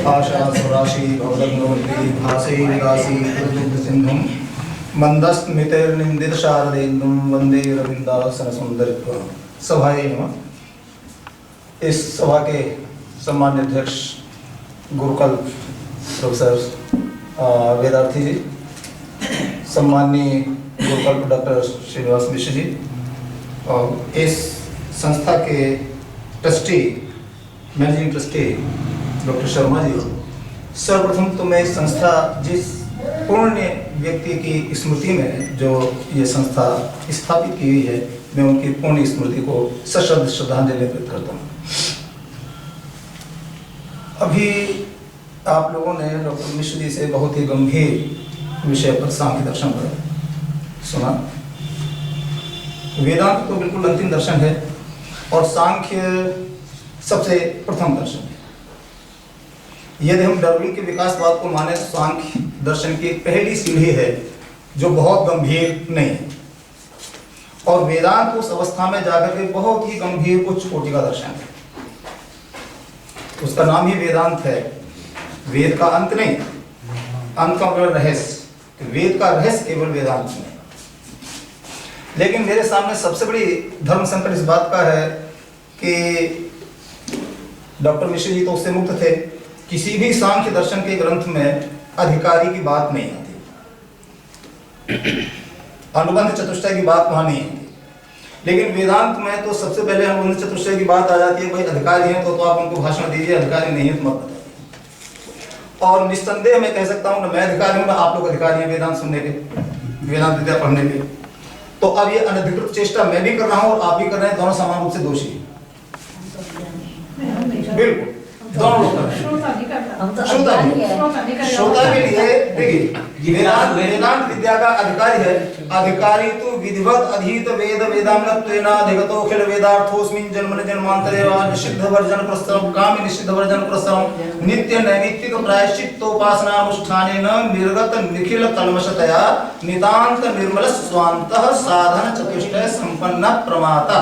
आशासुराशि भवदग्नवती भासैर्दासी सिंधुं मंदस्मितिर्निंदित शारदेन्दुं वंदे रविंदासनसुंदरित्वं। सभाये नमः। इस सभा के सम्मान्य अध्यक्ष गुरुकुल प्रोफेसर वेदार्थी जी, सम्माननीय गुरुकुल डॉक्टर श्रीनिवास मिश्र जी और इस संस्था के trustee managing trustee doctor Sharma ji, सर्वप्रथम तो मैं संस्था जिस पुण्य व्यक्ति की स्मृति में जो ये संस्था स्थापित की हुई है, मैं उनकी पुण्य स्मृति को सश्रद्ध श्रद्धांजलि अर्पित करता हूँ। अभी आप लोगों ने डॉक्टर मिश्र जी से बहुत ही गंभीर विषय पर सांख्य दर्शन पर सुना। वेदांत तो बिल्कुल अंतिम दर्शन है और सांख्य सबसे प्रथम दर्शन है। यदि हम डार्विन के विकासवाद को माने तो सांख्य दर्शन की पहली सीढ़ी है जो बहुत गंभीर नहीं है, और वेदांत उस अवस्था में जाकर के बहुत ही गंभीर उच्च कोटि का दर्शन है। उसका नाम ही वेदांत है। वेद का अंत नहीं, अंत का केवल रहस्य, वेद का रहस्य केवल वेदांत में। लेकिन मेरे सामने सबसे बड़ी धर्म संकट इस बात का है कि डॉक्टर मिश्र जी तो उससे मुक्त थे, किसी भी सांख्य दर्शन के ग्रंथ में अधिकारी की बात नहीं आती, अनुबंध चतुष्टय की बात वहां नहीं आती। लेकिन वेदांत में तो सबसे पहले अनुबंध चतुष्टय की बात आ जाती है। भाई अधिकारी हैं तो आप उनको भाषण दीजिए, अधिकारी नहीं है तो मत बताइए। और निस्संदेह मैं कह सकता हूँ ना मैं अधिकारी हूँ ना आप लोग अधिकारी हैं वेदांत सुनने के, वेदांत विद्या पढ़ने के। तो अब ये अनधिकृत चेष्टा मैं भी कर रहा हूँ और आप भी कर रहे हैं, दोनों समान रूप से दोषी हैं। बिल्कुल दोनों लोग कर रहे हैं। श्रोता के लिए देखिए, वेदांत विद्या का अधिकारी है। अधिकारी तो विधिवत अधीत वेद वेदांगत्वेन अधिगतोऽखिल वेदार्थोऽस्मिन् जन्मनि जन्मान्तरे वा निषिद्ध वर्जन प्रस्तरं कामि निषिद्ध वर्जन प्रस्तरं नित्य नैमित्तिक प्रायश्चित्तोपासना अनुष्ठानेन निर्गत निखिल कल्मषतया नितांत निर्मल स्वान्तः साधन चतुष्टय संपन्न प्रमाता।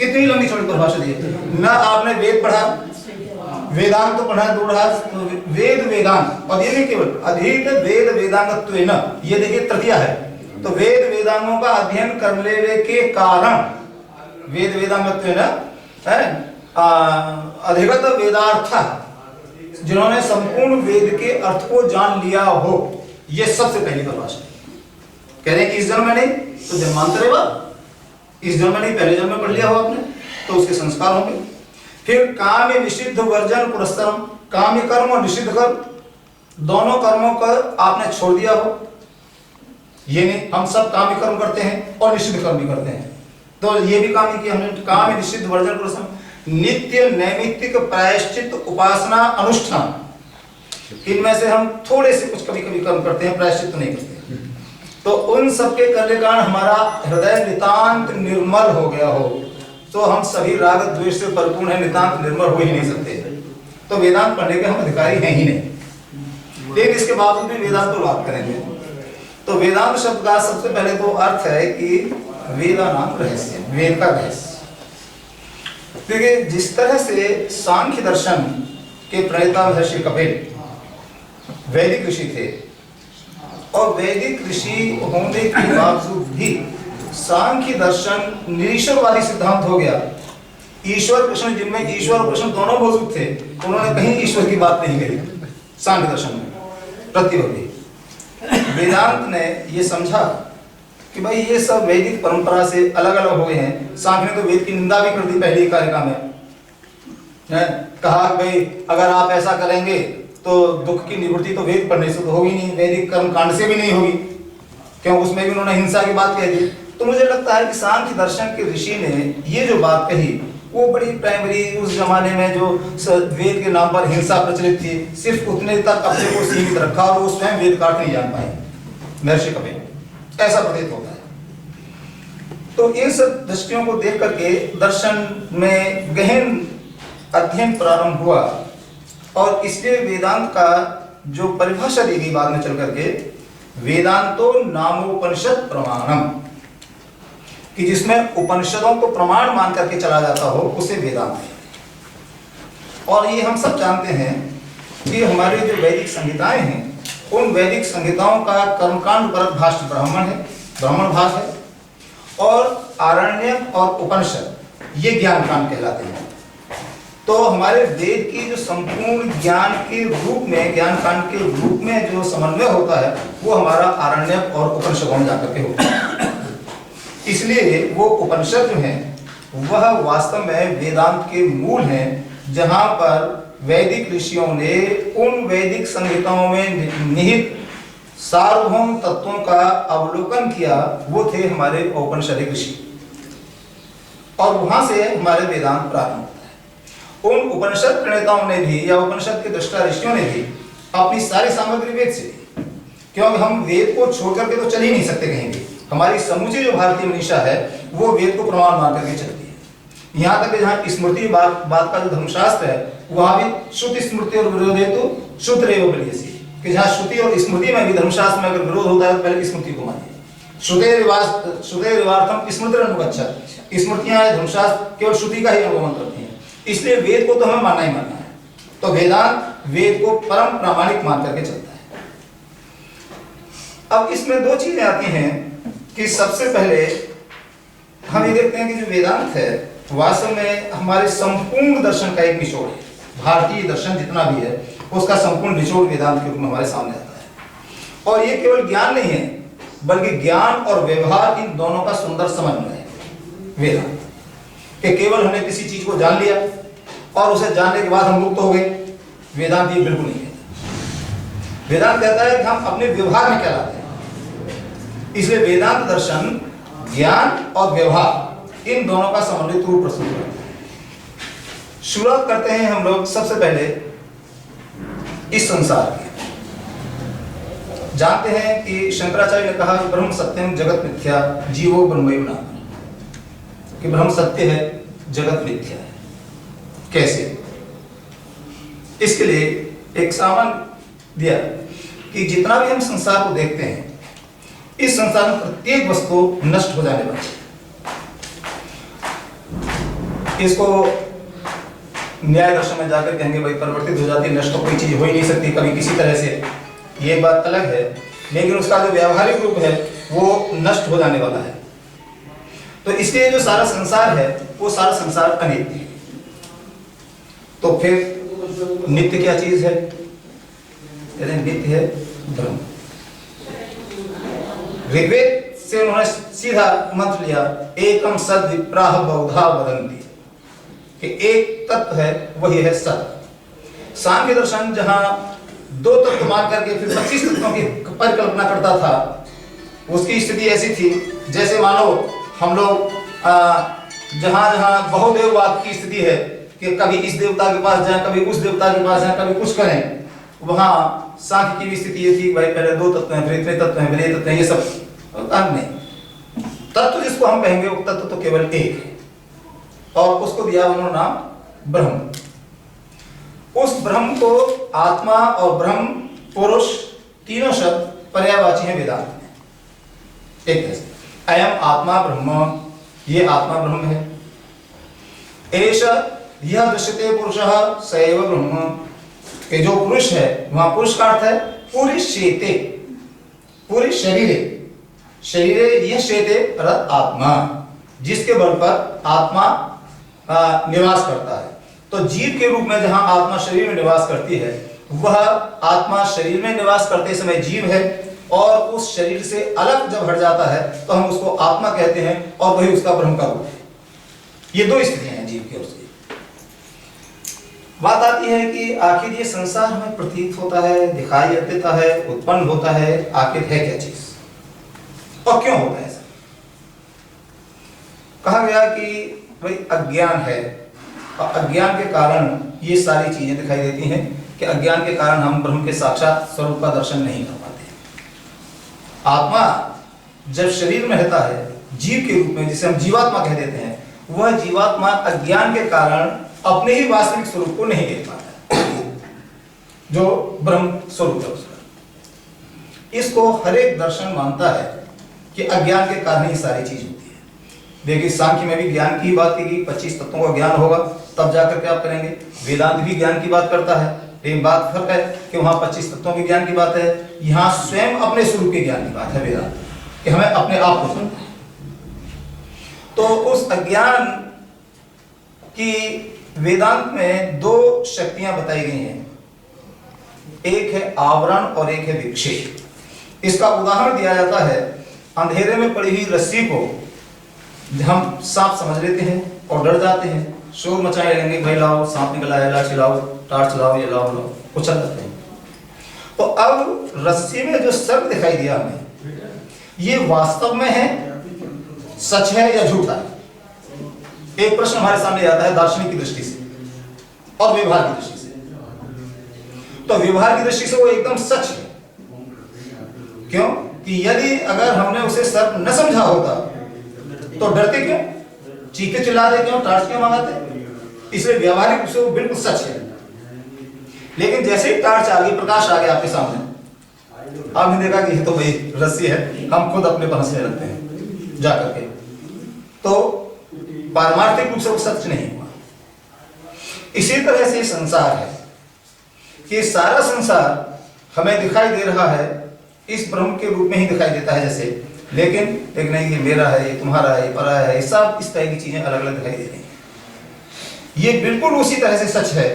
इतनी लंबी चौड़ी परिभाषा दी है ना। आपने वेद पढ़ा, वेदांत तो पढ़ा दूर रहा, वेद वेदांत, और ये नहीं केवल अधीत वेद वेदांगत्वेन, ये देखिए तृतीया है। तो वेद वेदांगों का अध्ययन करने के कारण वेद वेदांगत्वेन अधिगत वेदार्थ, जिन्होंने संपूर्ण वेद के अर्थ को जान लिया हो, ये सबसे पहली परिभाषा। कह रहे हैं कि इस जन्म में नहीं तो जन्मांतरे वा, इस जन्म में नहीं पहले जन्म में पढ़ लिया हो आपने तो उसके संस्कार होंगे। फिर काम्य निषिद्ध वर्जन पुरस्कारम, काम्य कर्म और निषिद्ध कर्म दोनों कर्मों को आपने छोड़ दिया हो। ये नहीं हम सब काम्य कर्म करते हैं और निषिद्ध कर्म भी करते हैं, तो ये भी काम नहीं किया हमने। काम्य निषिद्ध वर्जन पुरस्कारम नित्य नैमित्तिक प्रायश्चित उपासना अनुष्ठान, इनमें से हम थोड़े से कुछ कभी कभी कर्म करते हैं, प्रायश्चित नहीं करते। तो उन सबके करने के कारण हमारा हृदय नितांत निर्मल हो गया हो, तो हम सभी राग द्वेष से परिपूर्ण है, नितांत निर्मल हो ही नहीं सकते। तो वेदांत पढ़ने के हम अधिकारी हैं ही नहीं। लेकिन इसके बावजूद भी वेदांत पर बात करेंगे। तो वेदांत शब्द का सबसे पहले तो अर्थ है कि वेदा नाम रहस्य, वेद का रहस्य। देखिए जिस तरह से सांख्य दर्शन के प्रणेता महर्षि कपिल वैदिक ऋषि थे, और वैदिक ऋषि होने के बावजूद भी सांख्य दर्शन निरीश्वरवादी सिद्धांत हो गया। ईश्वर कृष्ण, जिनमें ईश्वर और कृष्ण दोनों मौजूद थे, उन्होंने कहीं ईश्वर की बात नहीं कही सांख्य दर्शन में, प्रतियोगी। वेदांत ने ये समझा कि भाई ये सब वैदिक परंपरा से अलग अलग हो गए हैं। सांख्य ने तो वेद की निंदा भी कर दी पहली कारिका में, कहा भाई अगर आप ऐसा करेंगे तो दुख की निवृत्ति तो वेद पढ़ने से तो होगी नहीं, वैदिक कर्म कांड से भी नहीं होगी, क्यों उसमें भी उन्होंने हिंसा की बात कह दी। तो मुझे लगता है कि सांख्य दर्शन के ऋषि ने ये जो बात कही वो बड़ी प्राइमरी, उस जमाने में जो वेद के नाम पर हिंसा प्रचलित थी, सिर्फ उतने तक अपने को सीमित रखा और वो स्वयं वेद का अर्थ नहीं जान पाए महर्षि कपिल, ऐसा प्रतीत होता है। तो इन सब दृष्टियों को देख करके दर्शन में गहन अध्ययन प्रारंभ हुआ, और इसलिए वेदांत का जो परिभाषा दी गई बाद में चल करके, वेदांतो नामोपनिषद प्रमाणम, कि जिसमें उपनिषदों को प्रमाण मान करके चला जाता हो, उसे वेदांत है। और ये हम सब जानते हैं कि हमारे जो वैदिक संहिताएं हैं उन वैदिक संहिताओं का कर्मकांड पर भाष्य ब्राह्मण भाष है, और आरण्यक और उपनिषद ये ज्ञान कांड कहलाते हैं। तो हमारे वेद की जो संपूर्ण ज्ञान के रूप में, ज्ञान कांड के रूप में जो समन्वय होता है वो हमारा आरण्यक और उपनिषदों में जाकर के होता है। इसलिए वो उपनिषद जो है वह वास्तव में वेदांत के मूल हैं, जहां पर वैदिक ऋषियों ने उन वैदिक संहिताओं में निहित सार्वभौम तत्वों का अवलोकन किया। वो थे हमारे औपनिषदिक ऋषि, और वहां से हमारे वेदांत प्रारंभ होता है। उन उपनिषद प्रणेताओं ने भी या उपनिषद के दृष्टा ऋषियों ने भी अपनी सारी सामग्री वेद से ली, क्योंकि हम वेद को छोड़ करके तो चल ही नहीं सकते कहीं भी। हमारी समूची जो भारतीय मनीषा है वो वेद को प्रमाण मान करके चलती है। यहाँ तक कि जहाँ स्मृति बात का जो धर्मशास्त्र है वहां भी श्रुति स्मृति और विरोध हेतु श्रुतरेव बलियसी, कि जहाँ श्रुति और स्मृति में भी धर्मशास्त्र में अगर विरोध होता है तो पहले स्मृति को मानिए। श्रुतेरिवार्थम स्मृतिरनुगच्छत्, स्मृतियां धर्मशास्त्र केवल श्रुति का ही अनुगमन करती हैं, इसलिए वेद को तो हमें मानना ही मानना है। तो वेदांत वेद को परम प्रामाणिक मान करके चलता है। अब इसमें दो चीजें आती हैं कि सबसे पहले हम ये देखते हैं कि जो वेदांत है वास्तव में हमारे संपूर्ण दर्शन का एक निचोड़ है। भारतीय दर्शन जितना भी है उसका संपूर्ण निचोड़ वेदांत के रूप में हमारे सामने आता है। और ये केवल ज्ञान नहीं है बल्कि ज्ञान और व्यवहार इन दोनों का सुंदर समन्वय है वेदांत। कि केवल हमने किसी चीज को जान लिया और उसे जानने के बाद हम मुक्त हो गए, वेदांत ये बिल्कुल नहीं कहता। वेदांत कहता है कि हम अपने व्यवहार में क्या लाते हैं। इसलिए वेदांत दर्शन ज्ञान और व्यवहार इन दोनों का समन्वित रूप प्रस्तुत करता है। शुरुआत करते हैं हम लोग सबसे पहले इस संसार की। जानते हैं कि शंकराचार्य ने कहा ब्रह्म सत्यम जगत मिथ्या जीवो ब्रह्मैव नाम, कि ब्रह्म सत्य है जगत मिथ्या है। कैसे? इसके लिए एक सामान दिया कि जितना भी हम संसार को देखते हैं इस संसार में प्रत्येक वस्तु नष्ट हो जाने वाली है। इसको न्याय दर्शन में जाकर कहेंगे भाई परिवर्तित हो जाती है, नष्ट तो कोई चीज हो ही नहीं सकती कभी किसी तरह से, ये बात अलग है। लेकिन उसका जो व्यावहारिक रूप है वो नष्ट हो जाने वाला है। तो इसलिए जो सारा संसार है वो सारा संसार अनित्य है। तो फिर नित्य क्या चीज है? कहते हैं नित्य है ब्रह्म। ऋग्वेद से उन्होंने सीधा मंत्र लिया, एकम सद विप्राह बहुधा वदन्ति, कि एक तत्व है वही है सत। सांख्य दर्शन जहां दो तत्व मान करके फिर 25 तत्वों की परिकल्पना करता था, उसकी स्थिति ऐसी थी जैसे मानो हम लोग जहां जहां बहुदेववाद की स्थिति है कि कभी इस देवता के पास जाएं, कभी उस देवता के पास जाएं, कभी कुछ करें, वहां सांख्य की भी स्थिति ये थी भाई पहले दो तत्व हैं, फिर इतने तत्व हैं, फिर ये तत्व हैं, ये सब नहीं। तत्व जिसको हम कहेंगे वो तत्व तो केवल एक है, और उसको दिया उन्होंने नाम ब्रह्म। उस ब्रह्म को आत्मा और ब्रह्म पुरुष तीनों शब्द पर्यायवाची हैं वेदांत में। एक है अयम आत्मा ब्रह्म, ये आत्मा ब्रह्म है। एष यह दृश्यते पुरुषः स एव ब्रह्म, कि जो पुरुष है वहां पुरुष का अर्थ है पूरी शेते, पूरी शरीरे, शरीरे यह शेते अर्थात आत्मा, जिसके बल पर आत्मा निवास करता है। तो जीव के रूप में जहां आत्मा शरीर में निवास करती है वह आत्मा शरीर में निवास करते समय जीव है, और उस शरीर से अलग जब हट जाता है तो हम उसको आत्मा कहते हैं, और वही उसका ब्रह्म का रूप है। ये दो स्थितियां हैं जीव की और उसकी। बात आती है कि आखिर ये संसार हमें प्रतीत होता है, दिखाई देता है, उत्पन्न होता है, आखिर है क्या चीज और क्यों होता है ऐसा? कहा गया कि भाई अज्ञान है, और अज्ञान के कारण ये सारी चीजें दिखाई देती हैं, कि अज्ञान के कारण हम ब्रह्म के साक्षात स्वरूप का दर्शन नहीं कर पाते। आत्मा जब शरीर में रहता है जीव के रूप में, जिसे हम जीवात्मा कह देते हैं, वह जीवात्मा अज्ञान के कारण अपने ही वास्तविक स्वरूप को नहीं देख पाता जो ब्रह्म स्वरूप है उसका। इसको हर एक दर्शन मानता है कि अज्ञान के कारण ही सारी चीज होती है। देखिए सांख्य में भी ज्ञान की बात की गई, 25 तत्वों का ज्ञान होगा तब जाकर के आप करेंगे। वेदांत भी ज्ञान की बात करता है, लेकिन बात फर्क है कि वहां 25 तत्वों के ज्ञान की बात है, यहाँ स्वयं अपने स्वरूप के ज्ञान की बात है वेदांत, कि हमें अपने आप को जानना है। तो उस अज्ञान की वेदांत में दो शक्तियां बताई गई हैं, एक है आवरण और एक है विक्षेप। इसका उदाहरण दिया जाता है, अंधेरे में पड़ी हुई रस्सी को हम सांप समझ लेते हैं और डर जाते हैं, शोर मचाए रहेंगे, भाई लाओ सांप निकला है, लाठी लाओ, टार्च लाओ, ये लाओ लाओ, उछल जाते हैं। तो अब रस्सी में जो सर्प दिखाई दिया हमें, ये वास्तव में है, सच है या झूठा है? एक प्रश्न हमारे सामने आता है दार्शनिक की दृष्टि से और व्यवहार की दृष्टि से। तो व्यवहार की दृष्टि से वो एकदम सच है। क्यों? कि यदि अगर हमने उसे सर्प न समझा होता तो डरते क्यों, चीखे चिल्लाते क्यों, टार्च क्यों मंगाते? इसलिए व्यवहारिक रूप से वो बिल्कुल सच है। लेकिन जैसे ही टार्च आ गई, प्रकाश आ गया आपके सामने, आपने देखा कि ये तो भाई रस्सी है, हम खुद अपने पर हंसने लगते हैं जाकर के, तो पारमार्थिक रूप से वो सच नहीं हुआ। इसी तरह से संसार है कि सारा संसार हमें दिखाई दे रहा है इस ब्रह्म के रूप में ही दिखाई देता है जैसे, लेकिन नहीं ये मेरा है, ये तुम्हारा है, ये पराया है, ये सब इस तरह की चीजें अलग अलग दिखाई दे रही हैं। ये बिल्कुल उसी तरह से सच है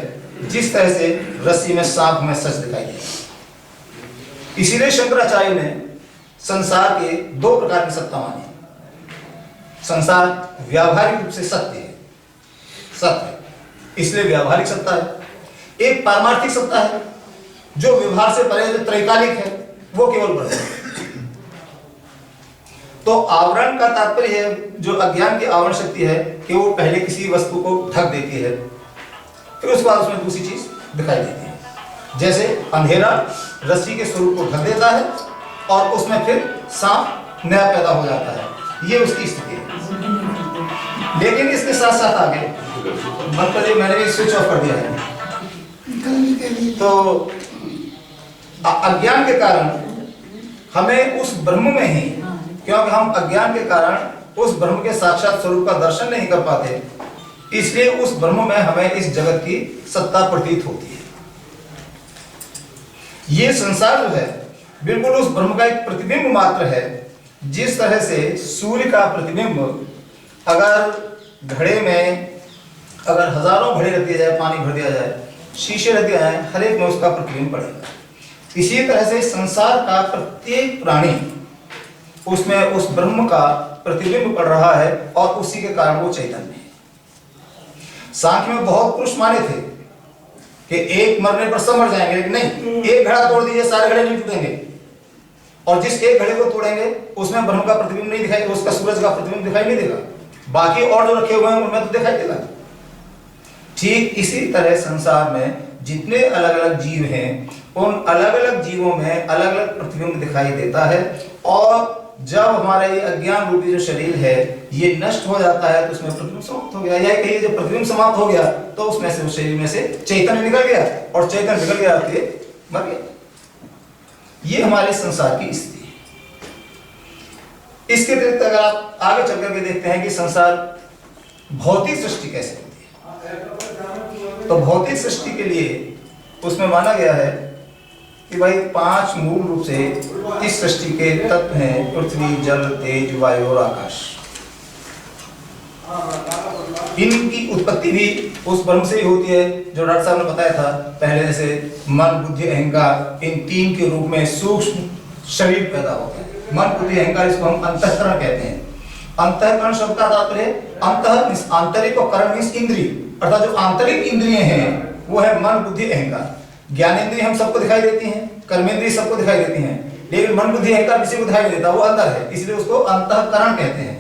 जिस तरह से रस्सी में सांप में सच दिखाई दे। इसीलिए शंकराचार्य ने संसार के दो प्रकार की सत्ता मानी। संसार व्यावहारिक रूप से सत्य है, सत्य, इसलिए व्यावहारिक सत्ता है। एक पारमार्थिक सत्ता है जो व्यवहार से परे, जो त्रैकालिक है, वो केवल ब्रह्म है। तो आवरण का तात्पर्य है, जो अज्ञान की आवरण शक्ति है, कि वो पहले किसी वस्तु को ढक देती है, फिर उसके बाद उसमें दूसरी चीज दिखाई देती है। जैसे अंधेरा रस्सी के स्वरूप को ढक देता है और उसमें फिर सांप नया पैदा हो जाता है, ये उसकी स्थिति है। लेकिन इसके साथ साथ आगे मतलब मैंने भी स्विच ऑफ कर दिया है, तो अज्ञान के कारण हमें उस ब्रह्म में ही, क्योंकि हम अज्ञान के कारण उस ब्रह्म के साक्षात स्वरूप का दर्शन नहीं कर पाते, इसलिए उस ब्रह्म में हमें इस जगत की सत्ता प्रतीत होती है। ये संसार जो है बिल्कुल उस ब्रह्म का एक प्रतिबिंब मात्र है। जिस तरह से सूर्य का प्रतिबिंब अगर घड़े में अगर हजारों घड़े रख दिया जाए, पानी भर दिया जाए, शीशे रख दिया जाए, हर एक में उसका प्रतिबिंब पड़ेगा। इसी तरह से संसार का प्रत्येक प्राणी उसमें उस ब्रह्म का प्रतिबिंब पड़ रहा है और उसी के कारण वो चैतन्य है। सांख्य में बहुत पुरुष माने थे कि एक मरने पर सब मर जाएंगे, लेकिन नहीं, एक घड़ा तोड़ दीजिए सारे घड़े नहीं टूटेंगे, और जिस एक घड़े को तोड़ेंगे उसमें ब्रह्म का प्रतिबिंब नहीं दिखाई, उसका सूरज का प्रतिबिंब दिखाई नहीं देगा, बाकी और जो रखे हुए हैं उनमें तो दिखाई देगा। ठीक इसी तरह संसार में जितने अलग अलग जीव हैं, उन अलग अलग जीवों में अलग अलग प्रतिबिंब दिखाई देता है। और जब हमारा ये अज्ञान रूपी जो शरीर है ये नष्ट हो जाता है तो उसमें प्रतिबिंब समाप्त हो गया, या कहिए जब प्रतिबिंब समाप्त हो गया तो उसमें से, उस शरीर में से चैतन्य निकल गया, और चैतन्य निकल गया तो मर गया। ये हमारे संसार की स्थिति है। इसके अतिरिक्त अगर आप आगे चल करके देखते हैं कि संसार भौतिक सृष्टि कैसे होती है, तो भौतिक सृष्टि के लिए उसमें माना गया है कि भाई 5 मूल रूप से इस सृष्टि के तत्व हैं, पृथ्वी, जल, तेज, वायु और आकाश। इनकी उत्पत्ति भी उस ब्रह्म से ही होती है, जो डॉक्टर साहब ने बताया था पहले, जैसे मन, बुद्धि, अहंकार, इन 3 के रूप में सूक्ष्म शरीर पैदा होता है। मन, बुद्धि, अहंकार, इसको हम अंतःकरण कहते हैं। अंतःकरण शब्द का तात्पर्य अंतः, आंतरिक, और करण मींस इंद्रिय, अर्थात जो आंतरिक इंद्रिय हैं वो है मन, बुद्धि, अहंकार। ज्ञानेंद्रिय हम सबको दिखाई देती हैं, कर्मेंद्रिय सबको दिखाई देती हैं, लेकिन मन, बुद्धि, अहंकार किसी को दिखाई नहीं देता, वो अंदर है, इसलिए उसको अंतःकरण कहते हैं।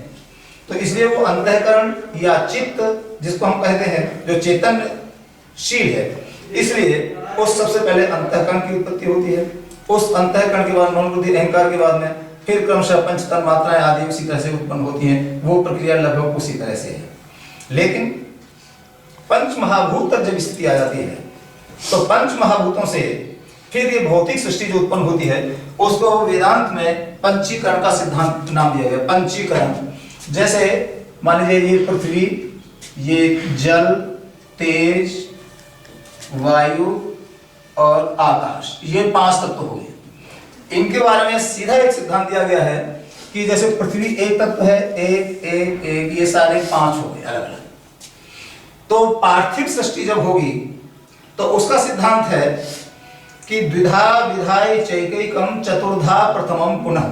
तो इसलिए वो अंतःकरण या चित्त जिसको हम कहते हैं, जो चेतनशील है, इसलिए उस सबसे पहले अंतःकरण की उत्पत्ति होती है। उस अंतःकरण के बाद मन, बुद्धि, अहंकार के बाद में फिर क्रमशः पंच तन मात्राएं आदि उसी तरह से उत्पन्न होती हैं। वो प्रक्रिया लगभग उसी तरह से है। लेकिन पंच महाभूत तक जब स्थिति आ जाती है तो पंच महाभूतों से फिर ये भौतिक सृष्टि जो उत्पन्न होती है उसको वेदांत में पंचीकरण का सिद्धांत नाम दिया गया। पंचीकरण, जैसे मान लीजिए ये पृथ्वी, ये जल, तेज, वायु और आकाश, ये 5 तत्व हो गए। इनके बारे में सीधा एक सिद्धांत दिया गया है कि जैसे पृथ्वी एक तत्व है, एक एक एक, ये सारे 5 हो गए अलग अलग। तो पार्थिव सृष्टि जब होगी तो उसका सिद्धांत है कि द्विधा विधाय चैकैकम चतुर्धा प्रथमम पुनः,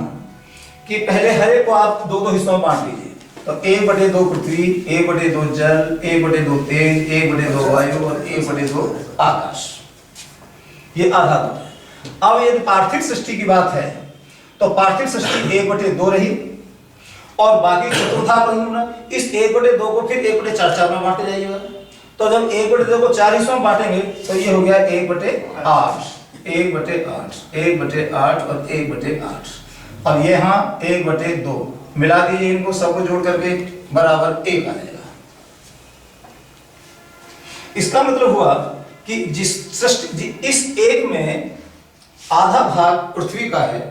कि पहले हर एक को आप 2-2 हिस्सों में बांट लीजिए। तो 1/2 पृथ्वी, 1/2 जल, 1/2 तेज, 1/2 वायु और 1/2 आकाश, ये आधा तो है। अब यदि पार्थिव सृष्टि की बात है तो पार्थिव सृष्टि 1/2 रही और बाकी चतुर्था प्रथम, इस 1/2 को फिर 1/4 में बांटे जाइएगा। तो जब 1/2 को 4 हिस्सों में बांटेंगे तो ये हो गया 1/8, 1/8, 1/8 और 1/8, और ये यहाँ 1/2 मिला दीजिए, इनको सबको जोड़ करके बराबर 1 आ जाएगा। इसका मतलब हुआ कि जिस सृष्टि इस एक में आधा भाग पृथ्वी का है,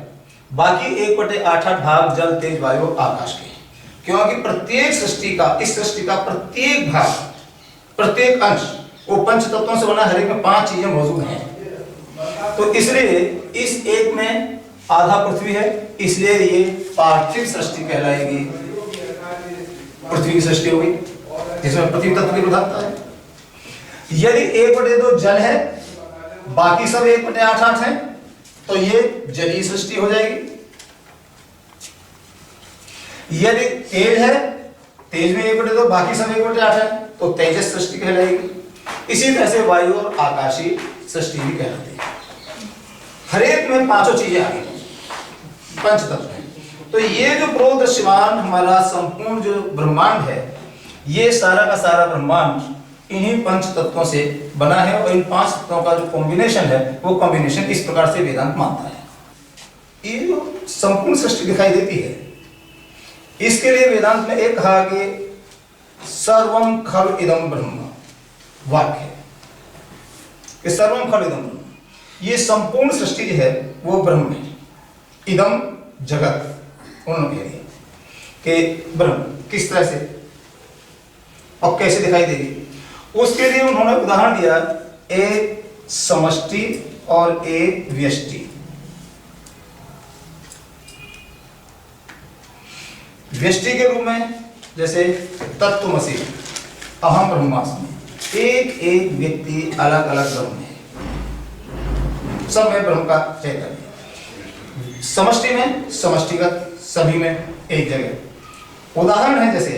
बाकी 1/8 भाग जल तेज वायु आकाश के, क्योंकि प्रत्येक सृष्टि का, इस सृष्टि का प्रत्येक भाग, प्रत्येक अंश वो पंच तत्वों से बना, हर एक में 5 चीजें मौजूद हैं। तो इसलिए इस एक में आधा पृथ्वी है, इसलिए ये पार्थिव सृष्टि कहलाएगी, पृथ्वी की सृष्टि होगी जिसमें पृथ्वी तत्व की प्रधानता है। यदि 1/2 जल है, बाकी सब 1/8 है, तो ये जलीय सृष्टि हो जाएगी। यदि तेज है, तेज में 1/2, बाकी सब 1/8 है, तो तेजस सृष्टि कहलाएगी। इसी तरह से वायु और आकाशीय सृष्टि भी कहलाती है। हर एक में 5 चीजें आ गई, पंच तत्व है। तो ये जो प्रोदृश्यमान हमारा संपूर्ण जो ब्रह्मांड है, ये सारा का सारा ब्रह्मांड इन्हीं पंच तत्वों से बना है, और इन 5 तत्वों का जो कॉम्बिनेशन है, वो कॉम्बिनेशन इस प्रकार से वेदांत मानता है। ये जो संपूर्ण सृष्टि दिखाई देती है, इसके लिए वेदांत में एक कहा कि सर्वम खलु इदम ब्रह्म वाक्य है कि सर्वम खलु इदम ब्रह्म, ये संपूर्ण सृष्टि जो है वो ब्रह्म है। इदम जगत, उन्होंने कह दिया कि ब्रह्म किस तरह से और कैसे दिखाई देगी, उसके लिए उन्होंने उदाहरण दिया, एक समष्टि और एक व्यष्टि। व्यष्टि के रूप में जैसे तत्वमसि, अहम ब्रह्मास्मि, एक एक व्यक्ति अलग अलग ब्रह्म है, सब में ब्रह्म का चैतन्य। समष्टि में समष्टिगत, सभी में एक जगह। उदाहरण है जैसे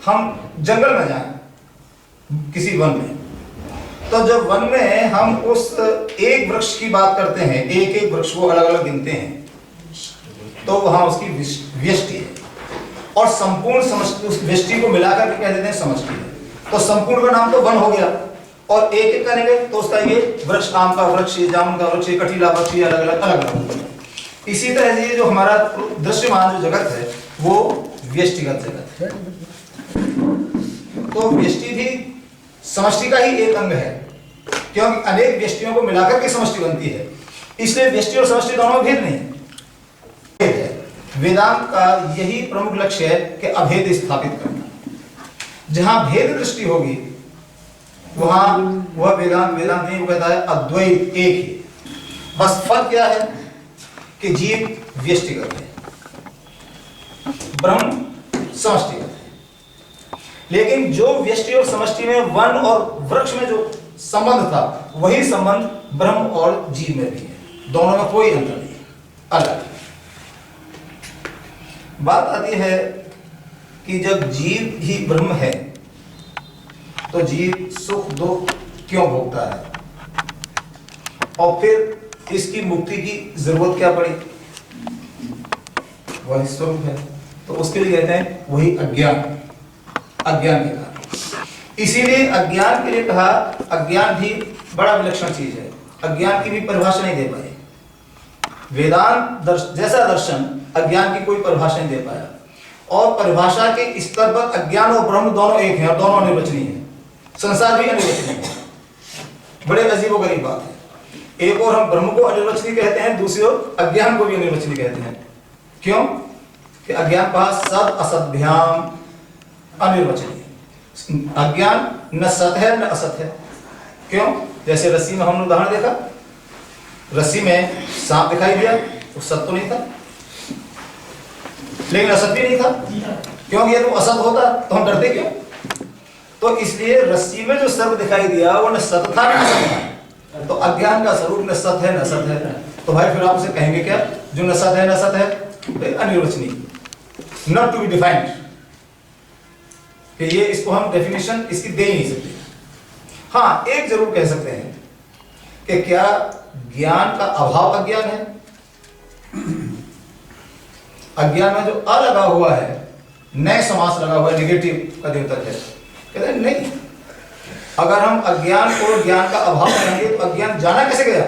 हम जंगल में जाएं, किसी वन में, तो जब वन में हम उस एक वृक्ष की बात करते हैं, एक एक वृक्ष को अलग अलग गिनते हैं, तो वहां उसकी व्यष्टि है, और संपूर्ण समष्टि, उस व्यष्टि को मिलाकर के कह देते हैं समष्टि है। तो संपूर्ण का नाम तो वन हो गया, और एक एक करेंगे तो उसका ये वृक्ष, आम का वृक्ष, जामुन का वृक्ष, कटीला वृक्ष, अलग अलग। इसी तरह से जो हमारा दृश्यमान जो जगत है वो व्यष्टिगत जगत है। तो व्यष्टि भी समष्टि का ही एक अंग है, क्योंकि अनेक व्यष्टियों को मिलाकर के समष्टि बनती है, इसलिए व्यष्टि और समष्टि दोनों भेद नहीं है। वेदांत का यही प्रमुख लक्ष्य है कि अभेद स्थापित करना। जहां भेद दृष्टि होगी वहां वह वेदांत नहीं, वो कहता है अद्वैत एक ही। बस फर्क क्या है कि जीव व्यष्टिगत है, ब्रह्म समष्टिगत है। लेकिन जो व्यष्टि और समष्टि में, वन और वृक्ष में जो संबंध था, वही संबंध ब्रह्म और जीव में भी है, दोनों में कोई अंतर नहीं, अलग। बात आती है कि जब जीव ही ब्रह्म है तो जीव सुख दुख क्यों भोगता है, और फिर इसकी मुक्ति की जरूरत क्या पड़ी, वह स्वरूप है। तो उसके लिए कहते हैं वही अज्ञान के कारण। इसीलिए अज्ञान के लिए कहा, अज्ञान भी बड़ा विलक्षण चीज है, अज्ञान की भी परिभाषा नहीं दे पाए। वेदांत जैसा दर्शन अज्ञान की कोई परिभाषा नहीं दे पाया, और परिभाषा के स्तर पर अज्ञान और ब्रह्म दोनों एक हैं और दोनों अनिर्वचनीय हैं। संसार भी अनिर्वचनीय है, बड़े अजीबोगरीब बात है। एक और हम ब्रह्म को अनिर्वचनीय कहते हैं, दूसरी ओर अज्ञान को भी अनिर्वचनीय कहते हैं। क्यों? कि अज्ञान पास सद असद्भ्याम अनिर्वचनीय, अज्ञान न सत है न असत है। क्यों? जैसे रस्सी में हमने उदाहरण देखा, रस्सी में सांप दिखाई दिया, वो सत तो नहीं था, लेकिन असत भी नहीं था, क्योंकि ये तो असत होता तो हम डरते क्यों? तो इसलिए रस्सी में जो सर्प दिखाई दिया वो न सत था न असत था। तो अज्ञान का स्वरूप न सत है न असत है। तो भाई फिर आप उसे कहेंगे क्या? जो न सत है न असत है, अनिर्वचनीय, नॉट टू बी डिफाइंड, कि ये इसको हम डेफिनेशन इसकी दे ही नहीं सकते। हाँ, एक जरूर कह सकते हैं कि क्या ज्ञान का अभाव अज्ञान है? अज्ञान में जो अ लगा हुआ है, नए समास लगा हुआ है, नेगेटिव का द्योतक है, कहते हैं नहीं। अगर हम अज्ञान को ज्ञान का अभाव कहेंगे तो अज्ञान जाना कैसे गया?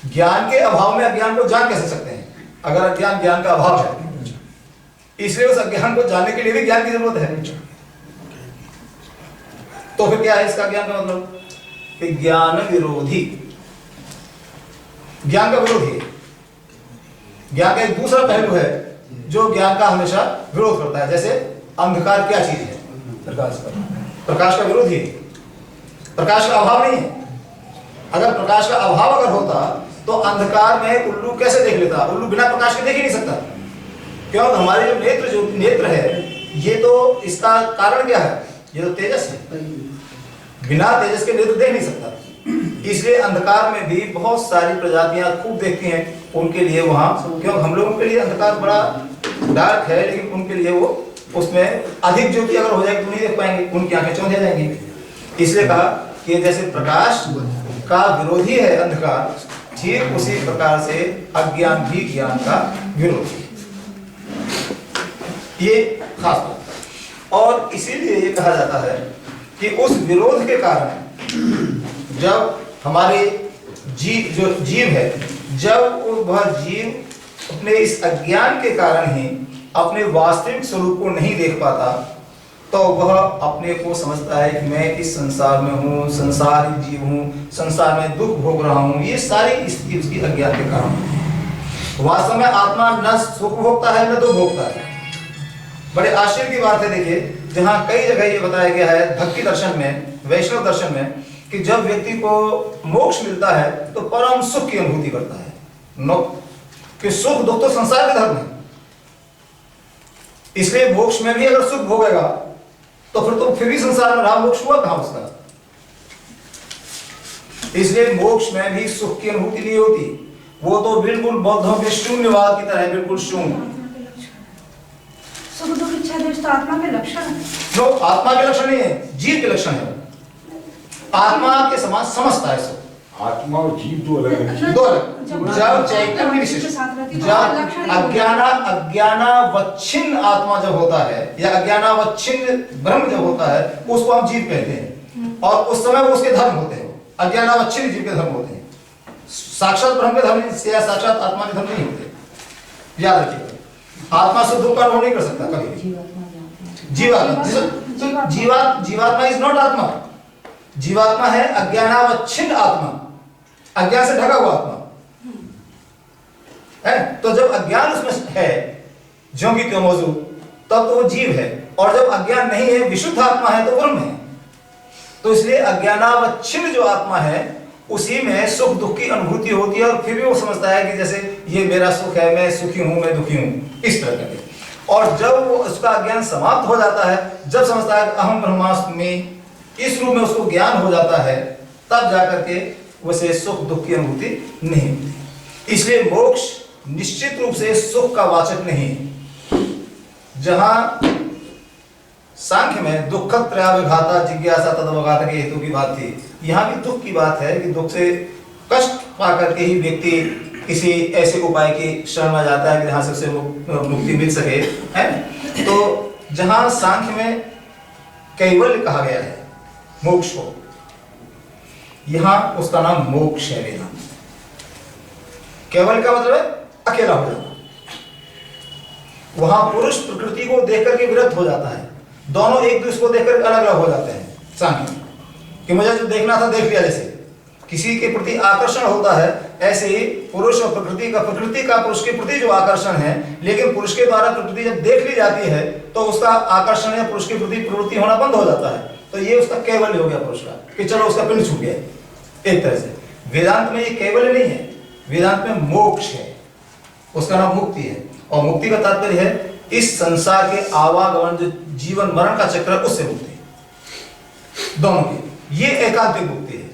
ज्ञान के अभाव में अज्ञान को जान कैसे सकते हैं? अगर अज्ञान ज्ञान का अभाव है, इसलिए उस अज्ञान को जानने के लिए भी ज्ञान की जरूरत है। तो फिर क्या है इसका ज्ञान का मतलब? कि ज्ञान विरोधी, ज्ञान का विरोधी है। ज्ञान का एक दूसरा पहलू है जो ज्ञान का हमेशा विरोध करता है। जैसे अंधकार क्या चीज है? प्रकाश का, प्रकाश का विरोधी है, प्रकाश का अभाव नहीं है। अगर प्रकाश का अभाव अगर होता तो अंधकार में उल्लू कैसे देख लेता? उल्लू बिना प्रकाश के देख ही नहीं सकता। क्यों? हमारे जो नेत्र है, ये तो इसका कारण क्या है? ये तो तेजस है, बिना तेजस के नेत्र देख नहीं सकता। इसलिए अंधकार में भी बहुत सारी प्रजातियां खूब देखती हैं, उनके लिए वहां, क्यों हम लोगों के लिए अंधकार बड़ा डार्क है, लेकिन उनके लिए वो उसमें अधिक ज्योति अगर हो जाएगी तो नहीं देख पाएंगे, उनकी आंखें चौंधिया जाएंगी। इसलिए कहा कि जैसे प्रकाश का विरोधी है अंधकार, ठीक उसी प्रकार से अज्ञान भी ज्ञान का विरोधी है। ये खास बात। और इसीलिए ये कहा जाता है कि उस विरोध के कारण जब हमारे जीव है, जब वह जीव अपने इस अज्ञान के कारण ही अपने वास्तविक स्वरूप को नहीं देख पाता, तो वह अपने को समझता है कि मैं इस संसार में हूँ, संसारी जीव हूँ, संसार में दुख भोग रहा हूँ। ये सारी स्थिति उसकी अज्ञान के कारण है। वास्तव में आत्मा न सुख भोगता है न दुख भोगता है। बड़े आश्चर्य की बात है, देखिए, जहाँ कई जगह ये बताया गया है भक्ति दर्शन में, वैष्णव दर्शन में, कि जब व्यक्ति को मोक्ष मिलता है तो परम सुख की अनुभूति करता है। कि सुख दुख तो संसार के धर्म है, इसलिए मोक्ष में भी अगर सुख भोगेगा तो फिर भी संसार में रहा, मोक्ष हुआ कहां उसका? इसलिए मोक्ष में भी सुख की अनुभूति नहीं होती। वो तो बिल्कुल बौद्धों के शून्यवाद की तरह है, बिल्कुल शून्य। सुख दुख इच्छा द्वेष तो आत्मा के लक्षण है। नो, आत्मा के लक्षण नहीं है, जीव के लक्षण है। आत्मा के समान समझता है सब। आत्मा और जीव दो अलग है। दो अलग। जब चैतन्य विशिष्ट, जब अज्ञानावच्छिन्न आत्मा जब होता है या अज्ञानावच्छिन्न ब्रह्म जब होता है, उसको हम जीव कहते हैं। और उस समय वो उसके धर्म होते हैं, अज्ञानावच्छिन्न जीव के धर्म होते हैं। साक्षात ब्रह्म के धर्म या साक्षात आत्मा के धर्म नहीं होते। याद रखिएगा, आत्मा से दुख का अनुभव नहीं कर सकता कभी भी। जीवात्मा इज नॉट आत्मा। जीवात्मा है अज्ञानावच्छिन्न आत्मा, अज्ञान से ढका हुआ आत्मा है। तो जब अज्ञान उसमें है, ज्यों की त्यों मौजूद, तब तो वो जीव है। और जब अज्ञान नहीं है, विशुद्ध आत्मा है, तो ब्रह्म है। तो इसलिए अज्ञानावच्छिन्न जो आत्मा है, उसी में सुख दुख की अनुभूति होती है। और फिर भी वो समझता है कि जैसे ये मेरा सुख है, मैं सुखी हूं, मैं दुखी हूं, इस तरह का। और जब वो उसका अज्ञान समाप्त हो जाता है, जब समझता है कि अहम ब्रह्मास्मि, इस रूप में उसको ज्ञान हो जाता है, तब जाकर के उसे सुख दुख की अनुभूति नहीं होती। इसलिए मोक्ष निश्चित रूप से सुख का वाचक नहीं है। जहां सांख्य में दुख त्रयाविघाता जिज्ञासा तदवगात के हेतु की बात थी, यहां भी दुख की बात है कि दुख से कष्ट पाकर के ही व्यक्ति किसी ऐसे उपाय की शरण में जाता है कि जहां से उसे मुक्ति मिल सके, है। तो जहां सांख्य में कैवल्य कहा गया है मोक्ष को, यहां उसका नाम मोक्ष है। वेदांत केवल का मतलब है अकेला हो जाना। वहां पुरुष प्रकृति को देखकर के विरक्त हो जाता है, दोनों एक दूसरे को देखकर अलग अलग हो जाते हैं। सांख्य कि मुझे जो देखना था देख लिया, जैसे किसी के प्रति आकर्षण होता है, ऐसे ही पुरुष और प्रकृति का पुरुष के प्रति जो आकर्षण है, लेकिन पुरुष के द्वारा प्रकृति जब देख ली जाती है तो उसका आकर्षण या पुरुष के प्रति प्रवृत्ति होना बंद हो जाता है। तो ये उसका कैवल्य हो गया पुरुष का, कि चलो उसका पिंड छूट गया। एक तरह से वेदांत में ये केवल नहीं है, वेदांत में मोक्ष है, उसका नाम मुक्ति है। और मुक्ति का तात्पर्य है इस संसार के आवागमन, जो जीवन मरण का चक्र है, उससे मुक्ति, दोनों की, ये एकांतिक मुक्ति है।